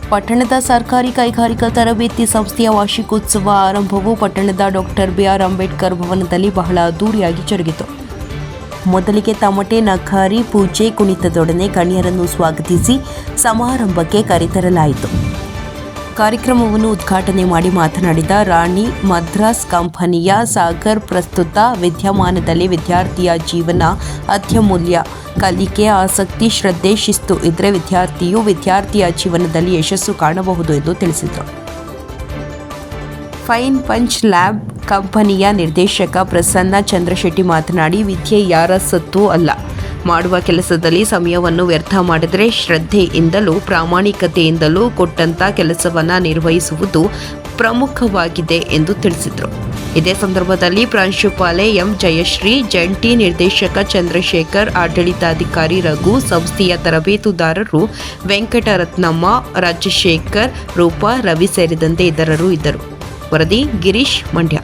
ಪಟ್ಟಣದ ಸರ್ಕಾರಿ ಕೈಗಾರಿಕಾ ತರಬೇತಿ ಸಂಸ್ಥೆಯ ವಾರ್ಷಿಕೋತ್ಸವ ಆರಂಭವು ಪಟ್ಟಣದ ಡಾಕ್ಟರ್ ಬಿಆರ್ ಅಂಬೇಡ್ಕರ್ ಭವನದಲ್ಲಿ ಬಹಳ ಅದ್ದೂರಿಯಾಗಿ ಜರುಗಿತು. ಮೊದಲಿಗೆ ತಮಟೆ, ನಖಾರಿ, ಪೂಜೆ, ಕುಣಿತದೊಡನೆ ಗಣ್ಯರನ್ನು ಸ್ವಾಗತಿಸಿ ಸಮಾರಂಭಕ್ಕೆ ಕರೆತರಲಾಯಿತು. ಕಾರ್ಯಕ್ರಮವನ್ನು ಉದ್ಘಾಟನೆ ಮಾಡಿ ಮಾತನಾಡಿದ ರಾಣಿ ಮದ್ರಾಸ್ ಕಂಪನಿಯ ಸಾಗರ್, ಪ್ರಸ್ತುತ ವಿದ್ಯಮಾನದಲ್ಲಿ ವಿದ್ಯಾರ್ಥಿಯ ಜೀವನ ಅತ್ಯಮೂಲ್ಯ. ಕಲಿಕೆ, ಆಸಕ್ತಿ, ಶ್ರದ್ಧೆ, ಶಿಸ್ತು ಇದ್ದರೆ ವಿದ್ಯಾರ್ಥಿಯ ಜೀವನದಲ್ಲಿ ಯಶಸ್ಸು ಕಾಣಬಹುದು ಎಂದು ತಿಳಿಸಿದರು. ಫೈನ್ ಪಂಚ್ ಲ್ಯಾಬ್ ಕಂಪನಿಯ ನಿರ್ದೇಶಕ ಪ್ರಸನ್ನ ಚಂದ್ರಶೆಟ್ಟಿ ಮಾತನಾಡಿ, ವಿದ್ಯೆ ಯಾರ ಸತ್ತು ಅಲ್ಲ. ಮಾಡುವ ಕೆಲಸದಲ್ಲಿ ಸಮಯವನ್ನು ವ್ಯರ್ಥ ಮಾಡಿದರೆ ಶ್ರದ್ಧೆಯಿಂದಲೂ ಪ್ರಾಮಾಣಿಕತೆಯಿಂದಲೂ ಕೊಟ್ಟಂತ ಕೆಲಸವನ್ನು ನಿರ್ವಹಿಸುವುದು ಪ್ರಮುಖವಾಗಿದೆ ಎಂದು ತಿಳಿಸಿದರು. ಇದೇ ಸಂದರ್ಭದಲ್ಲಿ ಪ್ರಾಂಶುಪಾಲೆ ಎಂ ಜಯಶ್ರೀ, ಜಂಟಿ ನಿರ್ದೇಶಕ ಚಂದ್ರಶೇಖರ್, ಆಡಳಿತಾಧಿಕಾರಿ ರಘು, ಸಂಸ್ಥೆಯ ತರಬೇತುದಾರರು ವೆಂಕಟರತ್ನಮ್ಮ, ರಾಜಶೇಖರ್, ರೂಪಾ, ರವಿ ಸೇರಿದಂತೆ ಇತರರು ಇದ್ದರು. ವರದಿ ಗಿರೀಶ್, ಮಂಡ್ಯ.